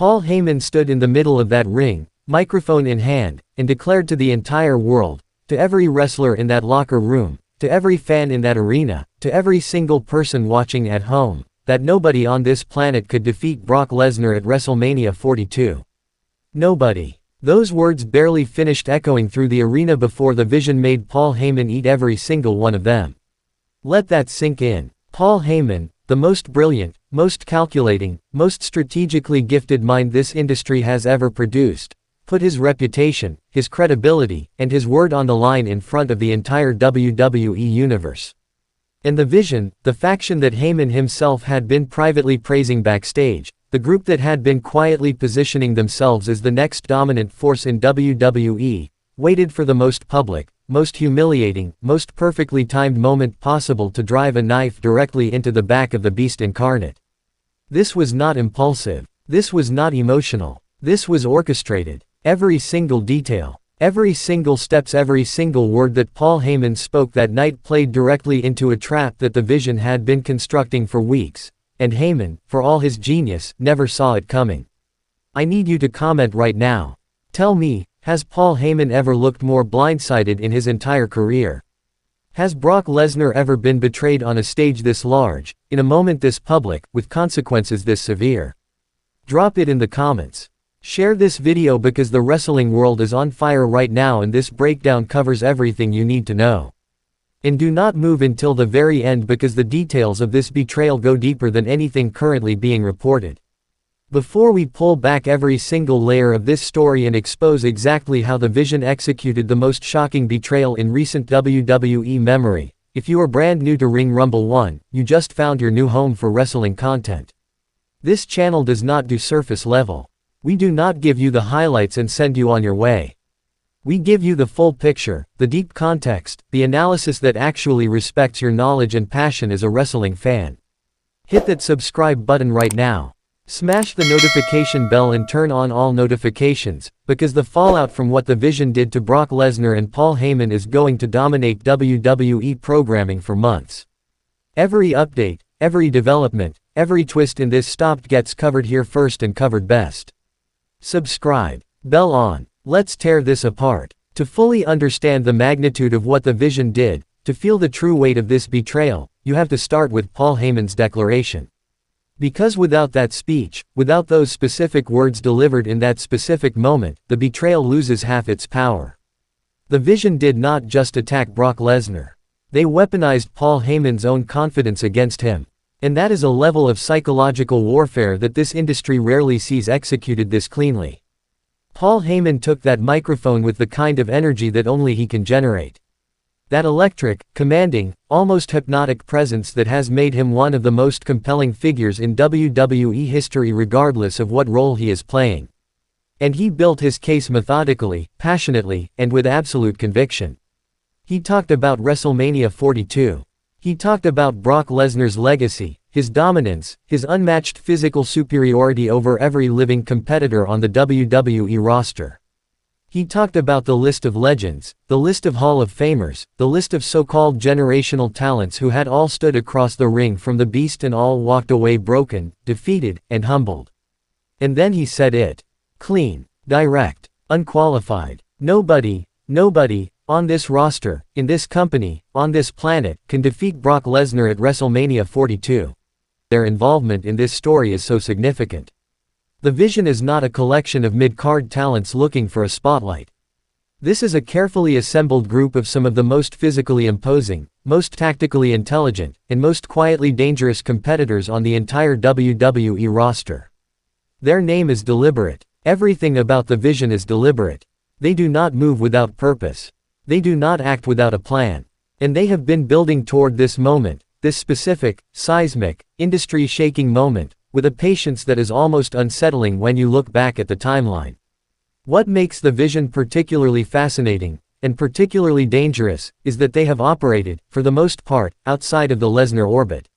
Paul Heyman stood in the middle of that ring, microphone in hand, and declared to the entire world, to every wrestler in that locker room, to every fan in that arena, to every single person watching at home, that nobody on this planet could defeat Brock Lesnar at WrestleMania 42. Nobody. Those words barely finished echoing through the arena before the Vision made Paul Heyman eat every single one of them. Let that sink in. Paul Heyman, the most brilliant, most calculating, most strategically gifted mind this industry has ever produced, put his reputation, his credibility, and his word on the line in front of the entire WWE universe. And the Vision, the faction that Heyman himself had been privately praising backstage, the group that had been quietly positioning themselves as the next dominant force in WWE, waited for the most public, most humiliating, most perfectly timed moment possible to drive a knife directly into the back of the beast incarnate. This was not impulsive. This was not emotional. This was orchestrated. Every single detail, every single steps, every single word that Paul Heyman spoke that night played directly into a trap that the Vision had been constructing for weeks, and Heyman, for all his genius, never saw it coming. I need you to comment right now. Tell me, has Paul Heyman ever looked more blindsided in his entire career? Has Brock Lesnar ever been betrayed on a stage this large, in a moment this public, with consequences this severe? Drop it in the comments. Share this video because the wrestling world is on fire right now and this breakdown covers everything you need to know. And do not move until the very end because the details of this betrayal go deeper than anything currently being reported. Before we pull back every single layer of this story and expose exactly how the Vision executed the most shocking betrayal in recent WWE memory, if you are brand new to Ring Rumble 1, you just found your new home for wrestling content. This channel does not do surface level. We do not give you the highlights and send you on your way. We give you the full picture, the deep context, the analysis that actually respects your knowledge and passion as a wrestling fan. Hit that subscribe button right now. Smash the notification bell and turn on all notifications, because the fallout from what the Vision did to Brock Lesnar and Paul Heyman is going to dominate WWE programming for months. Every update, every development, every twist in this stopped gets covered here first and covered best. Subscribe. Bell on. Let's tear this apart. To fully understand the magnitude of what the Vision did, to feel the true weight of this betrayal, you have to start with Paul Heyman's declaration. Because without that speech, without those specific words delivered in that specific moment, the betrayal loses half its power. The Vision did not just attack Brock Lesnar. They weaponized Paul Heyman's own confidence against him. And that is a level of psychological warfare that this industry rarely sees executed this cleanly. Paul Heyman took that microphone with the kind of energy that only he can generate. That electric, commanding, almost hypnotic presence that has made him one of the most compelling figures in WWE history regardless of what role he is playing. And he built his case methodically, passionately, and with absolute conviction. He talked about WrestleMania 42. He talked about Brock Lesnar's legacy, his dominance, his unmatched physical superiority over every living competitor on the WWE roster. He talked about the list of legends, the list of Hall of Famers, the list of so-called generational talents who had all stood across the ring from the beast and all walked away broken, defeated, and humbled. And then he said it. Clean, direct, unqualified. Nobody on this roster, in this company, on this planet, can defeat Brock Lesnar at WrestleMania 42. Their involvement in this story is so significant. The Vision is not a collection of mid-card talents looking for a spotlight. This is a carefully assembled group of some of the most physically imposing, most tactically intelligent, and most quietly dangerous competitors on the entire WWE roster. Their name is deliberate. Everything about the Vision is deliberate. They do not move without purpose. They do not act without a plan. And they have been building toward this moment, this specific, seismic, industry-shaking moment, with a patience that is almost unsettling when you look back at the timeline. What makes the Vision particularly fascinating, and particularly dangerous, is that they have operated, for the most part, outside of the Lesnar orbit.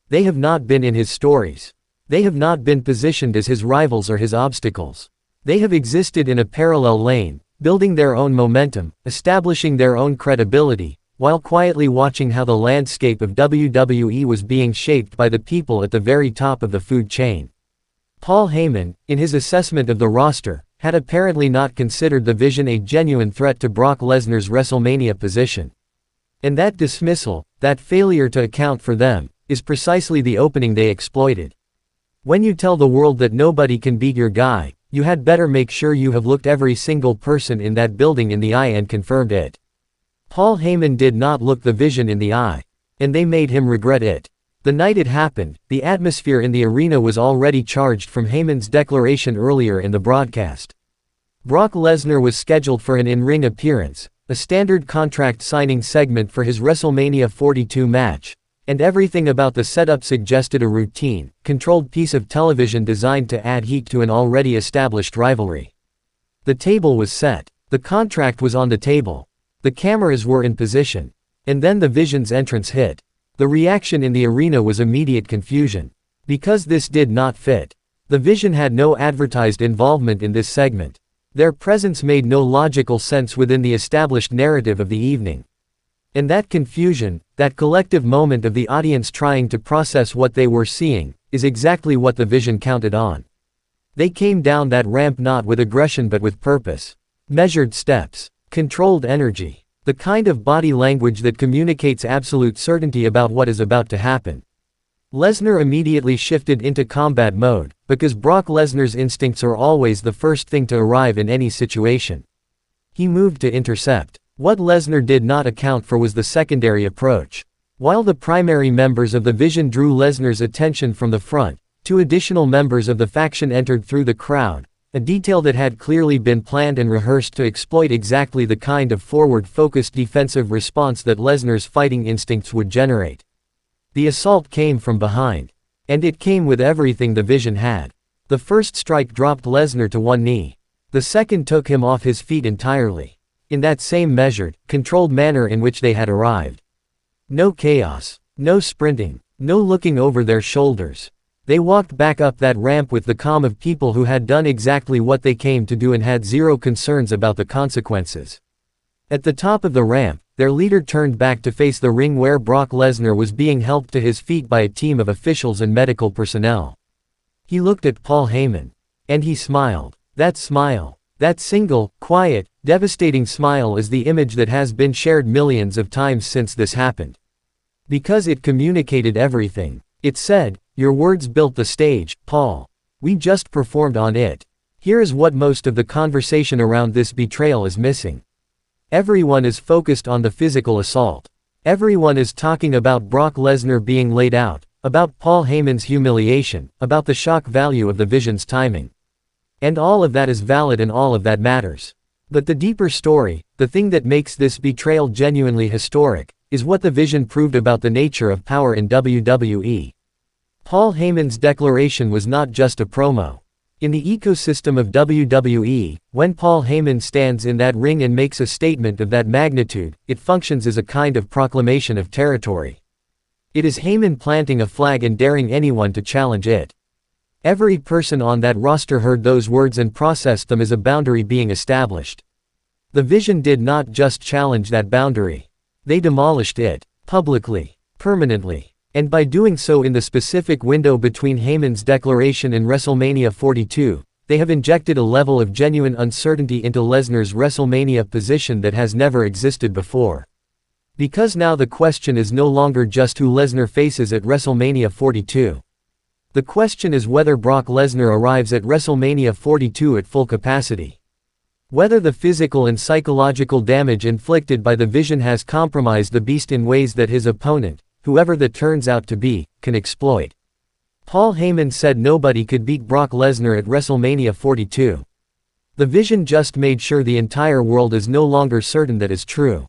They have not been in his stories. They have not been positioned as his rivals or his obstacles. They have existed in a parallel lane, building their own momentum, establishing their own credibility, while quietly watching how the landscape of WWE was being shaped by the people at the very top of the food chain. Paul Heyman, in his assessment of the roster, had apparently not considered the Vision a genuine threat to Brock Lesnar's WrestleMania position. And that dismissal, that failure to account for them, is precisely the opening they exploited. When you tell the world that nobody can beat your guy, you had better make sure you have looked every single person in that building in the eye and confirmed it. Paul Heyman did not look the Vision in the eye. And they made him regret it. The night it happened, the atmosphere in the arena was already charged from Heyman's declaration earlier in the broadcast. Brock Lesnar was scheduled for an in-ring appearance, a standard contract signing segment for his WrestleMania 42 match, and everything about the setup suggested a routine, controlled piece of television designed to add heat to an already established rivalry. The table was set. The contract was on the table. The cameras were in position. And then the Vision's entrance hit. The reaction in the arena was immediate confusion. Because this did not fit. The Vision had no advertised involvement in this segment. Their presence made no logical sense within the established narrative of the evening. And that confusion, that collective moment of the audience trying to process what they were seeing, is exactly what the Vision counted on. They came down that ramp not with aggression but with purpose. Measured steps. Controlled energy. The kind of body language that communicates absolute certainty about what is about to happen. Lesnar immediately shifted into combat mode, because Brock Lesnar's instincts are always the first thing to arrive in any situation. He moved to intercept. What Lesnar did not account for was the secondary approach. While the primary members of the Vision drew Lesnar's attention from the front, two additional members of the faction entered through the crowd, a detail that had clearly been planned and rehearsed to exploit exactly the kind of forward-focused defensive response that Lesnar's fighting instincts would generate. The assault came from behind. And it came with everything the Vision had. The first strike dropped Lesnar to one knee. The second took him off his feet entirely. In that same measured, controlled manner in which they had arrived. No chaos. No sprinting. No looking over their shoulders. They walked back up that ramp with the calm of people who had done exactly what they came to do and had zero concerns about the consequences. At the top of the ramp, their leader turned back to face the ring where Brock Lesnar was being helped to his feet by a team of officials and medical personnel. He looked at Paul Heyman. And he smiled. That smile. That single, quiet, devastating smile is the image that has been shared millions of times since this happened. Because it communicated everything. It said, "Your words built the stage, Paul. We just performed on it." Here is what most of the conversation around this betrayal is missing. Everyone is focused on the physical assault. Everyone is talking about Brock Lesnar being laid out, about Paul Heyman's humiliation, about the shock value of the Vision's timing. And all of that is valid and all of that matters. But the deeper story, the thing that makes this betrayal genuinely historic, is what the Vision proved about the nature of power in WWE. Paul Heyman's declaration was not just a promo. In the ecosystem of WWE, when Paul Heyman stands in that ring and makes a statement of that magnitude, it functions as a kind of proclamation of territory. It is Heyman planting a flag and daring anyone to challenge it. Every person on that roster heard those words and processed them as a boundary being established. The Vision did not just challenge that boundary. They demolished it, publicly, permanently. And by doing so in the specific window between Heyman's declaration and WrestleMania 42, they have injected a level of genuine uncertainty into Lesnar's WrestleMania position that has never existed before. Because now the question is no longer just who Lesnar faces at WrestleMania 42. The question is whether Brock Lesnar arrives at WrestleMania 42 at full capacity. Whether the physical and psychological damage inflicted by the Vision has compromised the beast in ways that his opponent, whoever that turns out to be, can exploit. Paul Heyman said nobody could beat Brock Lesnar at WrestleMania 42. The Vision just made sure the entire world is no longer certain that is true.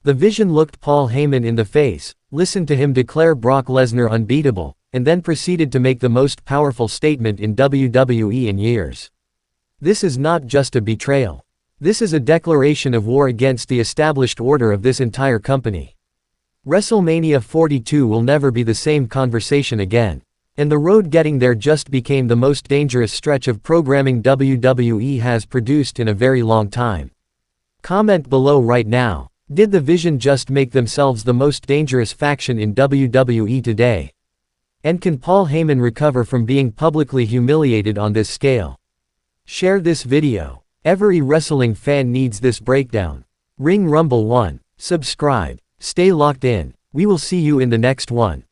The Vision looked Paul Heyman in the face, listened to him declare Brock Lesnar unbeatable, and then proceeded to make the most powerful statement in WWE in years. This is not just a betrayal. This is a declaration of war against the established order of this entire company. WrestleMania 42 will never be the same conversation again. And the road getting there just became the most dangerous stretch of programming WWE has produced in a very long time. Comment below right now. Did the Vision just make themselves the most dangerous faction in WWE today? And can Paul Heyman recover from being publicly humiliated on this scale? Share this video. Every wrestling fan needs this breakdown. Ring Rumble 1. Subscribe. Stay locked in. We will see you in the next one.